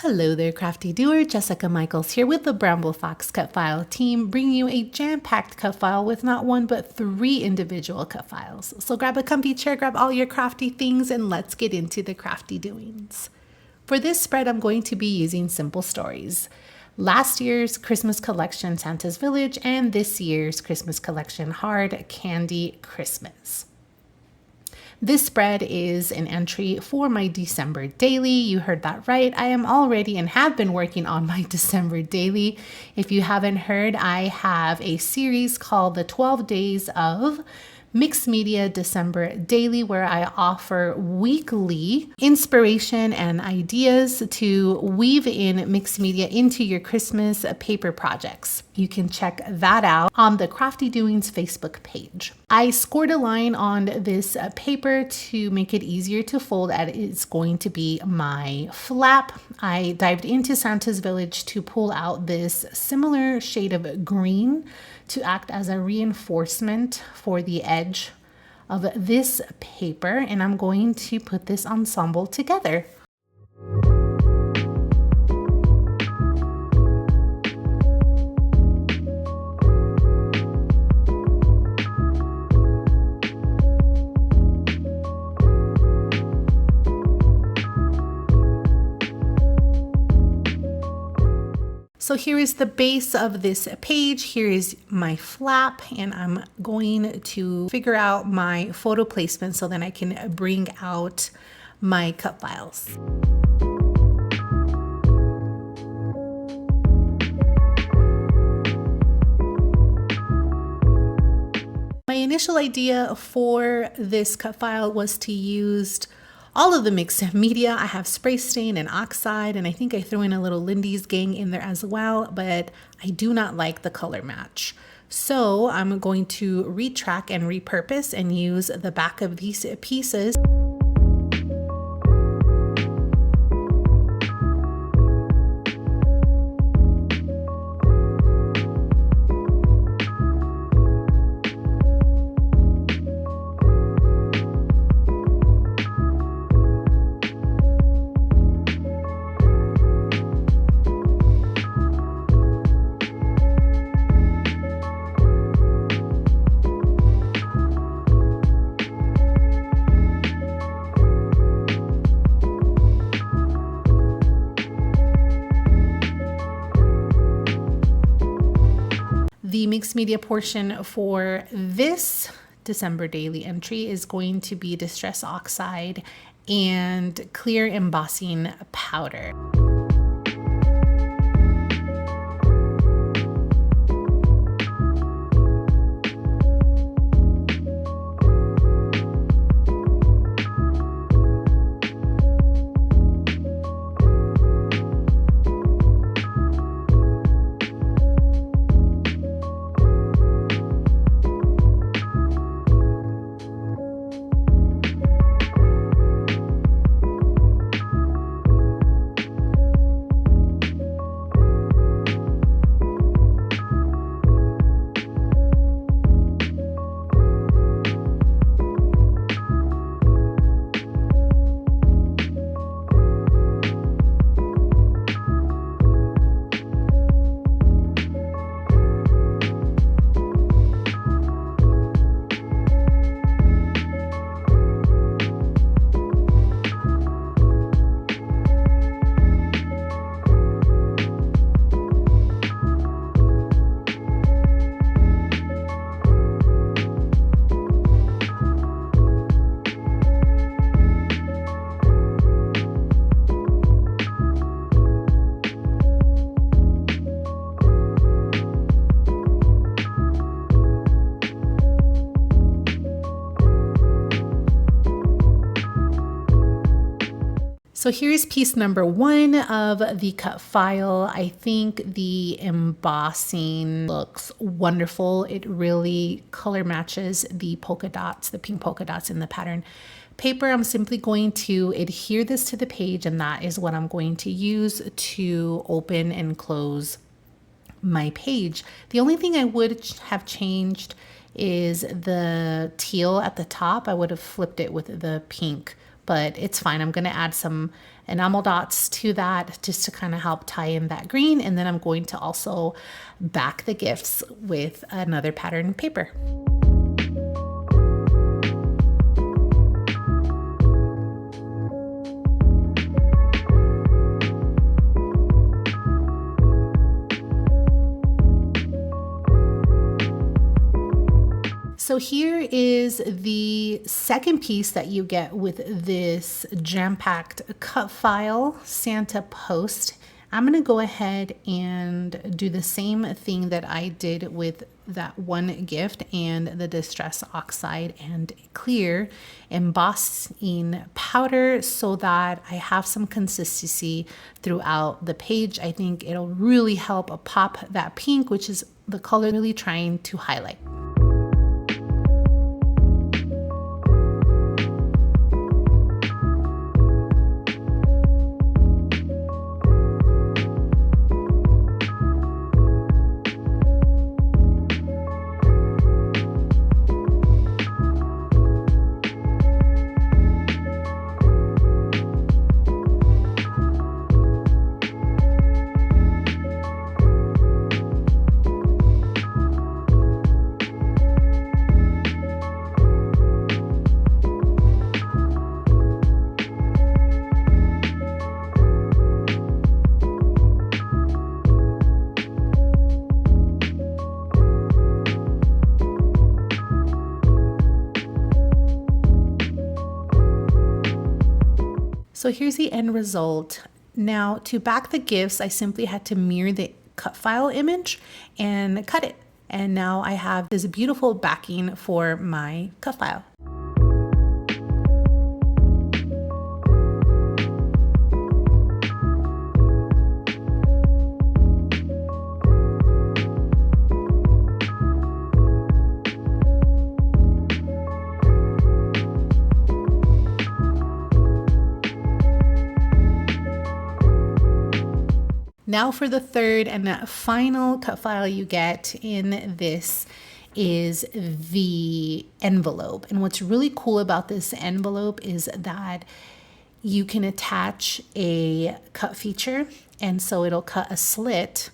Hello there, crafty doer. Jessica Michaels here with the Bramble Fox cut file team, bringing you a jam-packed cut file with not one but 3 individual cut files. So grab a comfy chair, grab all your crafty things, and let's get into the crafty doings. For this spread, I'm going to be using simple stories. Last year's Christmas collection, Santa's Village, and this year's Christmas collection, Hard Candy Christmas. This spread is an entry for my December daily. You heard that right. I am already and have been working on my December daily. If you haven't heard, I have a series called the 12 Days of Mixed Media December Daily, where I offer weekly inspiration and ideas to weave in mixed media into your Christmas paper projects. You can check that out on the Crafty Doings Facebook page. I scored a line on this paper to make it easier to fold, as it's going to be my flap. I dived into Santa's Village to pull out this similar shade of green to act as a reinforcement for the edge of this paper, and I'm going to put this ensemble together. So here is the base of this page. Here is my flap, and I'm going to figure out my photo placement so then I can bring out my cut files. My initial idea for this cut file was to use all of the mixed media. I have spray stain and oxide, and I think I threw in a little Lindy's Gang in there as well, but I do not like the color match. So I'm going to retract and repurpose and use the back of these pieces. The mixed media portion for this December daily entry is going to be Distress Oxide and Clear Embossing Powder. So here's piece number 1 of the cut file. I think the embossing looks wonderful. It really color matches the polka dots, the pink polka dots in the pattern paper. I'm simply going to adhere this to the page, and that is what I'm going to use to open and close my page. The only thing I would have changed is the teal at the top. I would have flipped it with the pink but it's fine. I'm going to add some enamel dots to that just to kind of help tie in that green. And then I'm going to also back the gifts with another pattern paper. So here is the second piece that you get with this jam-packed cut file Santa post. I'm going to go ahead and do the same thing that I did with that one gift and the Distress Oxide and clear embossing powder so that I have some consistency throughout the page. I think it'll really help pop that pink, which is the color I'm really trying to highlight. So here's the end result. Now to back the gifts, I simply had to mirror the cut file image and cut it. And now I have this beautiful backing for my cut file. Now for the third and final cut file you get in this is the envelope. And what's really cool about this envelope is that you can attach a cut feature, and so it'll cut a slit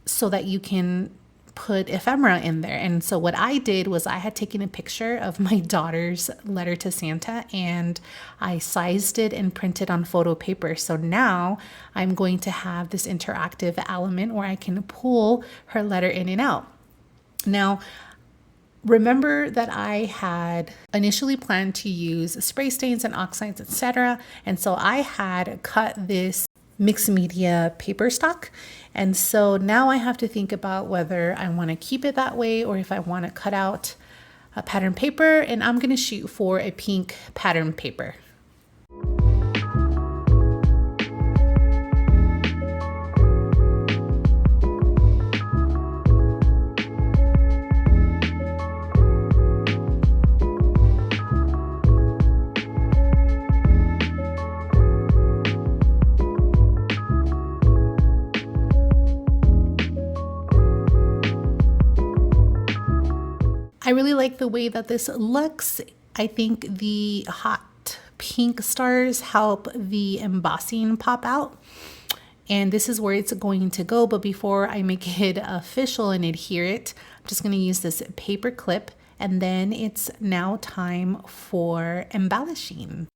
so that you can put ephemera in there. And so what I did was I had taken a picture of my daughter's letter to Santa and I sized it and printed on photo paper. So now I'm going to have this interactive element where I can pull her letter in and out. Now, remember that I had initially planned to use spray stains and oxides, etc. And so I had cut this mixed media paper stock. And so now I have to think about whether I want to keep it that way or if I want to cut out a pattern paper, and I'm going to shoot for a pink pattern paper. I really like the way that this looks. I think the hot pink stars help the embossing pop out. And this is where it's going to go. But before I make it official and adhere it, I'm just going to use this paper clip. And then it's now time for embellishing.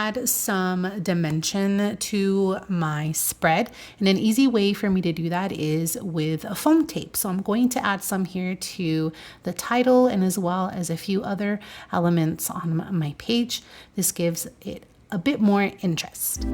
add some dimension to my spread. And an easy way for me to do that is with a foam tape. So I'm going to add some here to the title and as well as a few other elements on my page. This gives it a bit more interest.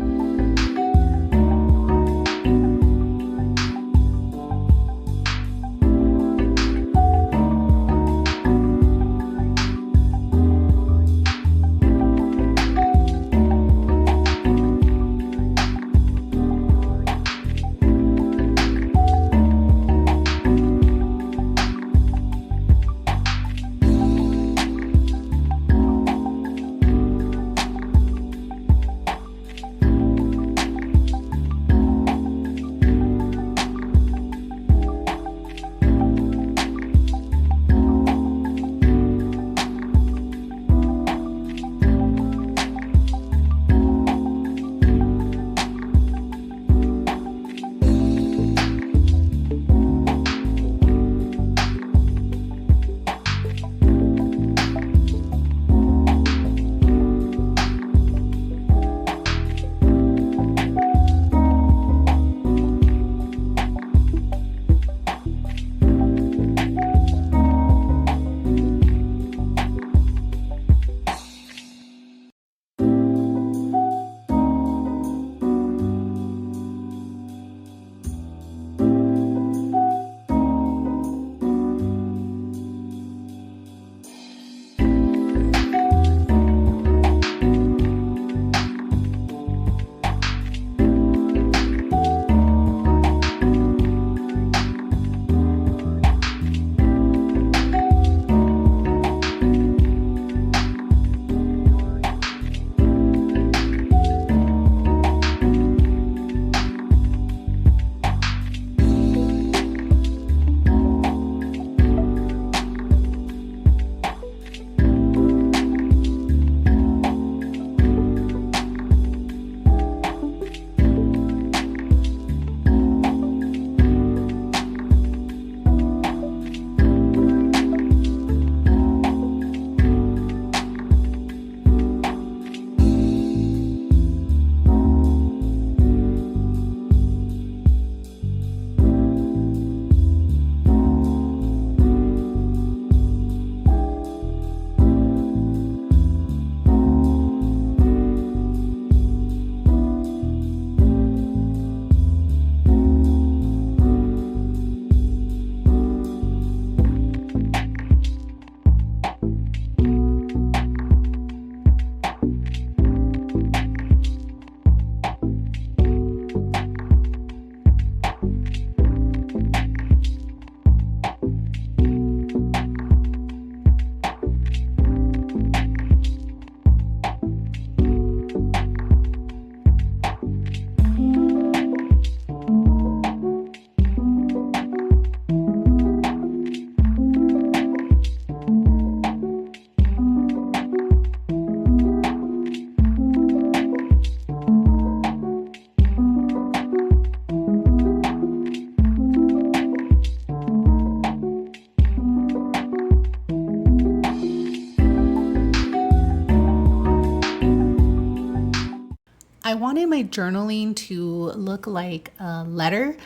I wanted my journaling to look like a letter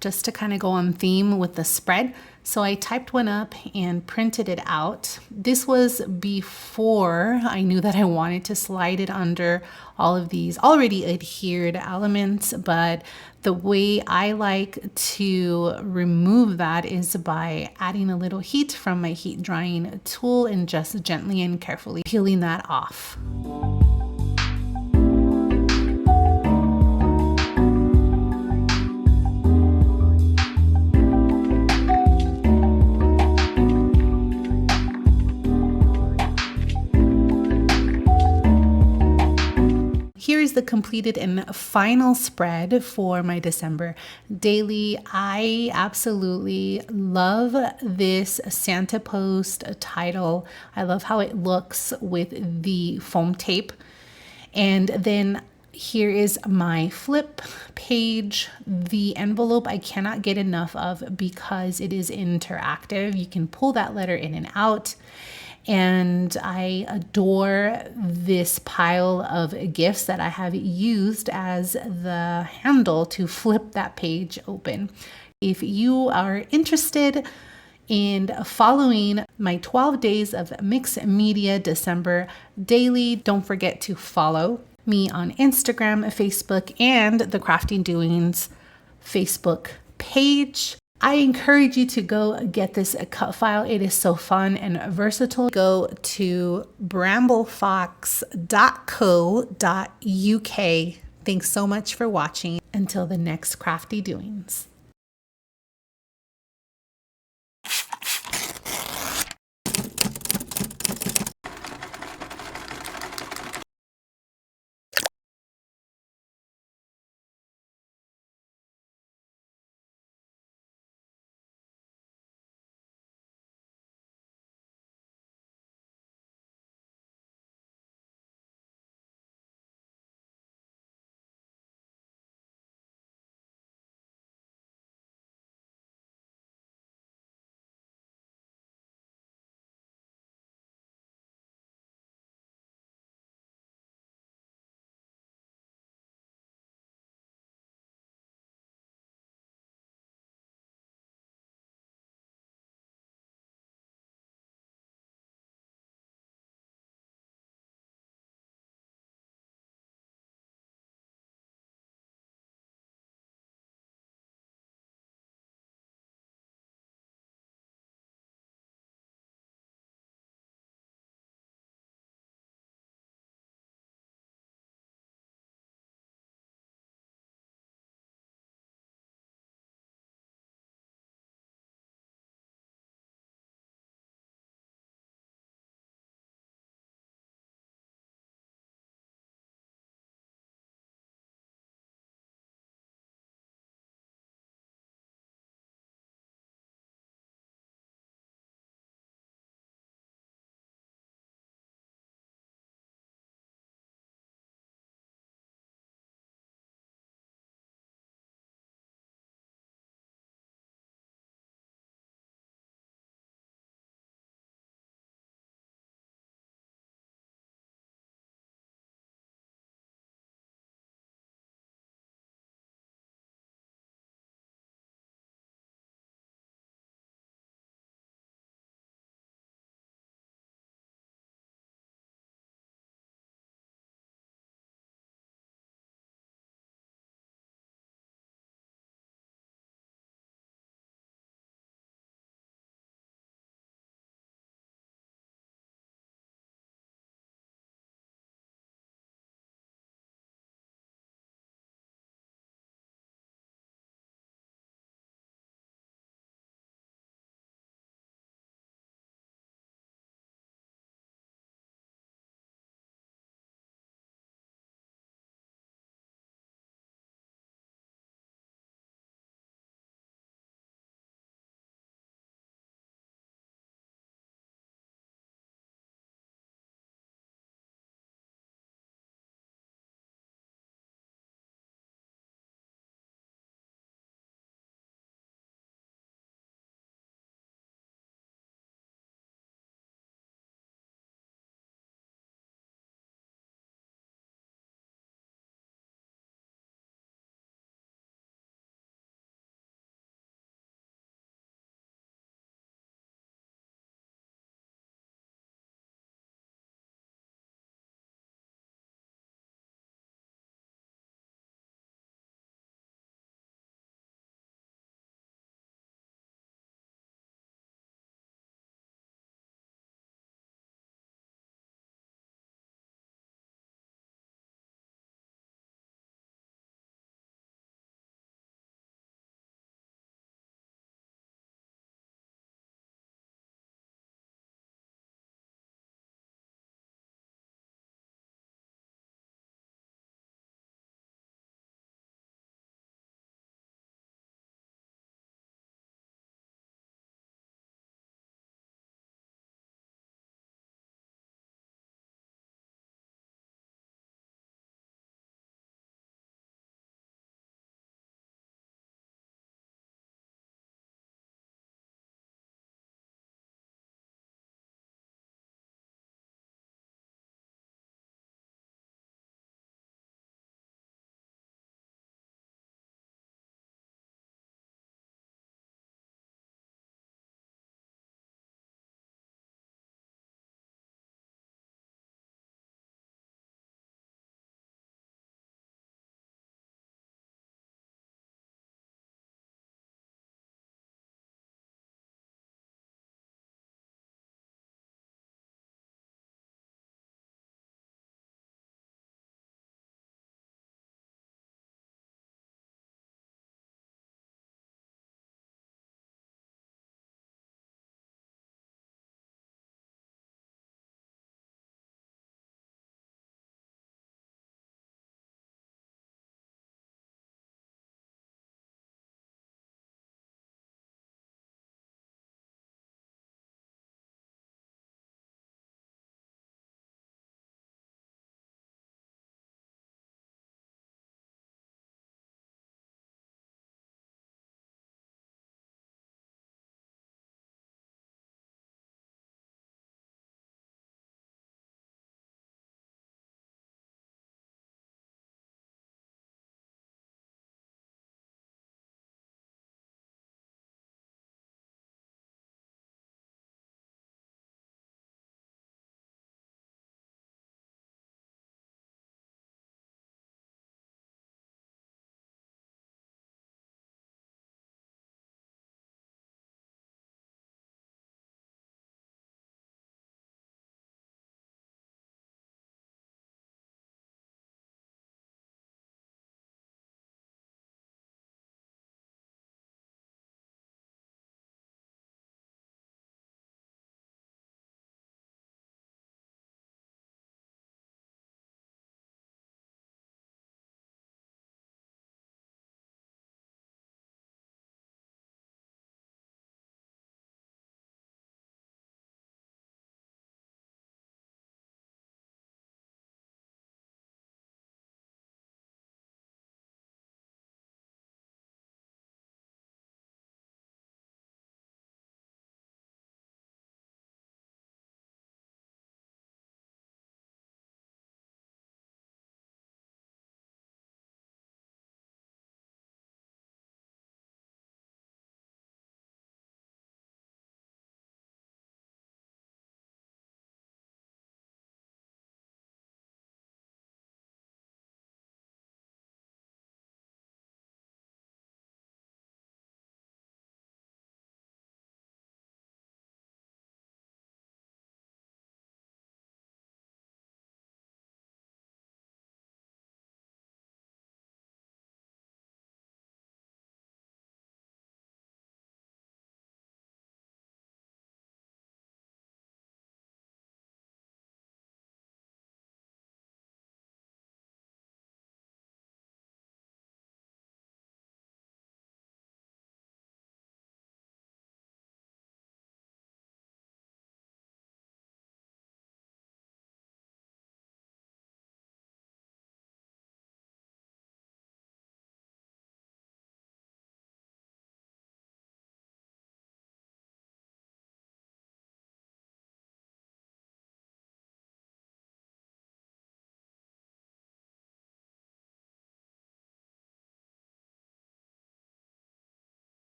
just to kind of go on theme with the spread. So I typed one up and printed it out. This was before I knew that I wanted to slide it under all of these already adhered elements, but the way I like to remove that is by adding a little heat from my heat drying tool and just gently and carefully peeling that off. Here is the completed and final spread for my December daily. I absolutely love this Santa Post title. I love how it looks with the foam tape. And then here is my flip page. The envelope I cannot get enough of because it is interactive. You can pull that letter in and out. And I adore this pile of gifts that I have used as the handle to flip that page open. If you are interested in following my 12 days of mixed media December daily, don't forget to follow me on Instagram, Facebook, and the Crafting Doings Facebook page. I encourage you to go get this cut file. It is so fun and versatile. Go to bramblefox.co.uk. Thanks so much for watching. Until the next Crafty Doings.